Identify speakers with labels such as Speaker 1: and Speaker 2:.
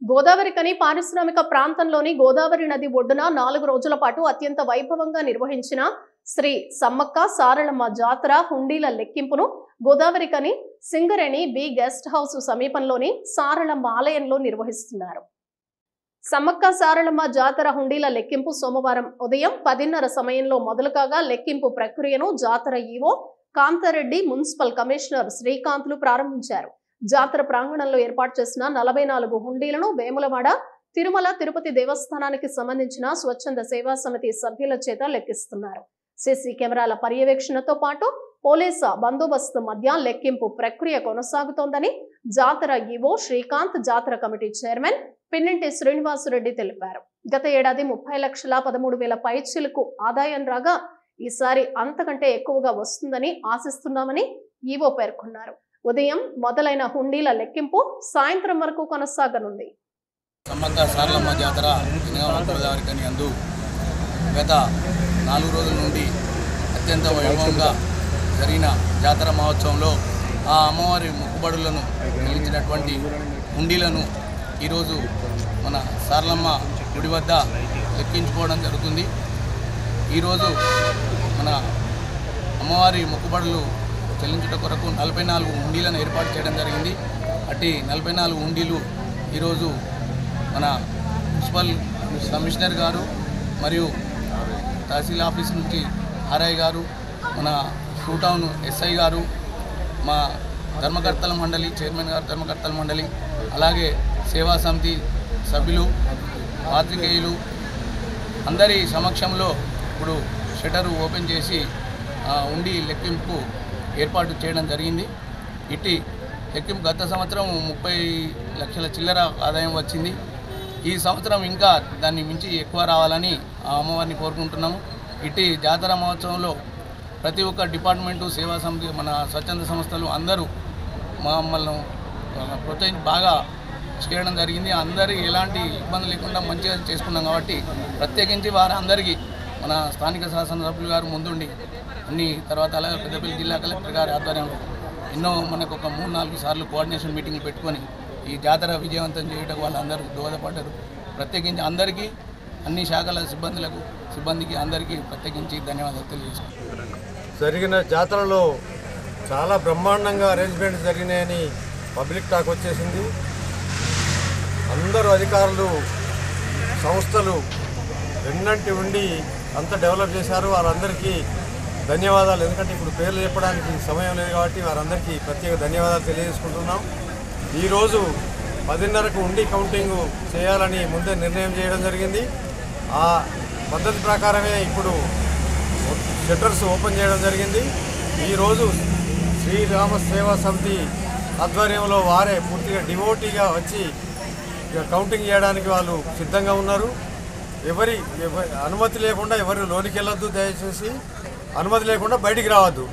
Speaker 1: గోదావరికని పారిశ్రామిక ప్రాంతంలోని గోదావరి నది ఒడ్డున 4 రోజుల పాటు అత్యంత వైభవంగా నిర్వహించిన శ్రీ సమ్మక్క సారళమ్మ జాతర హుండీల లెక్కింపును గోదావరికని సింగరేణి బి గెస్ట్ హౌస్ సమీపంలోని సారళమ్మ ఆలయంలో నిర్వహిస్తున్నారు. సమ్మక్క సారళమ్మ జాతర హుండీల లెక్కింపు సోమవారం ఉదయం 10:30 సమయంలో మొదలు కాగా లెక్కింపు ప్రక్రియను జాతర ఈవో కాంతారెడ్డి, మున్సిపల్ కమిషనర్ శ్రీకాంత్లు ప్రారంభించారు. జాతర ప్రాంగణంలో ఏర్పాటు చేసిన 44 హుండీలను వేములవాడ, తిరుమల, తిరుపతి దేవస్థానానికి సంబంధించిన స్వచ్ఛంద సేవా సమితి సభ్యుల చేత లెక్కిస్తున్నారు. సీసీ కెమెరాల పర్యవేక్షణతో పాటు పోలీసు బందోబస్తు మధ్య లెక్కింపు ప్రక్రియ కొనసాగుతోందని జాతర ఈవో శ్రీకాంత్, జాతర కమిటీ చైర్మన్ పిన్నంటి శ్రీనివాసరెడ్డి తెలిపారు. గత ఏడాది 30,13,000 పైచిలకు ఆదాయం రాగా ఈసారి అంతకంటే ఎక్కువగా వస్తుందని ఆశిస్తున్నామని ఈవో పేర్కొన్నారు. ఉదయం మొదలైన హుండీల లెక్కింపు సాయంత్రం వరకు కొనసాగనుంది.
Speaker 2: సమ్మక్క సారళమ్మ జాతర గోదావరికని యందు గత 4 రోజుల నుండి అత్యంత వైభవంగా జరిగిన జాతర మహోత్సవంలో ఆ అమ్మవారి మొక్కుబడులను చెల్లించినటువంటి హుండీలను ఈరోజు మన సారళమ్మ గుడి వద్ద లెక్కించుకోవడం జరుగుతుంది. ఈరోజు మన అమ్మవారి మొక్కుబడులు చెల్లించుట కొరకు 44 హుండీలను ఏర్పాటు చేయడం జరిగింది. అట్టి 44 హుండీలు ఈరోజు మన మున్సిపల్ కమిషనర్ గారు మరియు తహసీల్ ఆఫీస్ నుంచి ఆర్ఐ గారు, మన టూ టౌన్ ఎస్ఐ గారు, మా ధర్మకర్తల మండలి చైర్మన్ గారు, ధర్మకర్తల మండలి, అలాగే సేవా సమితి సభ్యులు, పాత్రికేయులు అందరి సమక్షంలో ఇప్పుడు షట్టరు ఓపెన్ చేసి హుండీ లెక్కింపుకు ఏర్పాటు చేయడం జరిగింది. ఇట్టి లెక్కింపు గత సంవత్సరం 30 లక్షల చిల్లర ఆదాయం వచ్చింది. ఈ సంవత్సరం ఇంకా దాన్ని మించి ఎక్కువ రావాలని ఆ అమ్మవారిని కోరుకుంటున్నాము. ఇట్టి జాతర మహోత్సవంలో ప్రతి ఒక్క డిపార్ట్మెంటు, సేవా సమితి, మన స్వచ్ఛంద సంస్థలు అందరూ మమ్మల్ని ప్రోత్సహించి బాగా చేయడం జరిగింది. అందరికీ ఎలాంటి ఇబ్బంది లేకుండా మంచిగా చేసుకున్నాం కాబట్టి ప్రత్యేకించి వారందరికీ మన స్థానిక శాసనసభ్యులు గారు ముందుండి అన్ని తర్వాత అలాగే పెద్దపల్లి జిల్లా కలెక్టర్ గారి ఆధ్వర్యంలో ఎన్నో మనకు ఒక 3-4 సార్లు కోఆర్డినేషన్ మీటింగ్లు పెట్టుకొని ఈ జాతర విజయవంతం చేయడం వాళ్ళందరూ దోహదపడ్డారు. ప్రత్యేకించి అందరికీ, అన్ని శాఖల సిబ్బందికి అందరికీ ప్రత్యేకించి ధన్యవాదాలు తెలియజేసుకుంటున్నాను.
Speaker 3: జరిగిన జాతరలో చాలా బ్రహ్మాండంగా అరేంజ్మెంట్స్ జరిగినాయని పబ్లిక్ టాక్ వచ్చేసింది. అందరూ అధికారులు, సంస్థలు వెన్నంటి ఉండి అంత డెవలప్ చేశారు. వారందరికీ ధన్యవాదాలు. ఎందుకంటే ఇప్పుడు పేర్లు చెప్పడానికి సమయం లేదు కాబట్టి వారందరికీ ప్రత్యేక ధన్యవాదాలు తెలియజేసుకుంటున్నాం. ఈరోజు 10:30కు హుండీ కౌంటింగ్ చేయాలని ముందే నిర్ణయం చేయడం జరిగింది. ఆ పద్ధతి ప్రకారమే ఇప్పుడు షట్టర్స్ ఓపెన్ చేయడం జరిగింది. ఈరోజు శ్రీరామ సేవా సమితి ఆధ్వర్యంలో వారే పూర్తిగా డివోటీగా వచ్చి కౌంటింగ్ చేయడానికి వాళ్ళు సిద్ధంగా ఉన్నారు. ఎవరి అనుమతి లేకుండా ఎవరు లోనికి వెళ్ళొద్దు, దయచేసి అనుమతి లేకుండా బయటికి రావద్దు.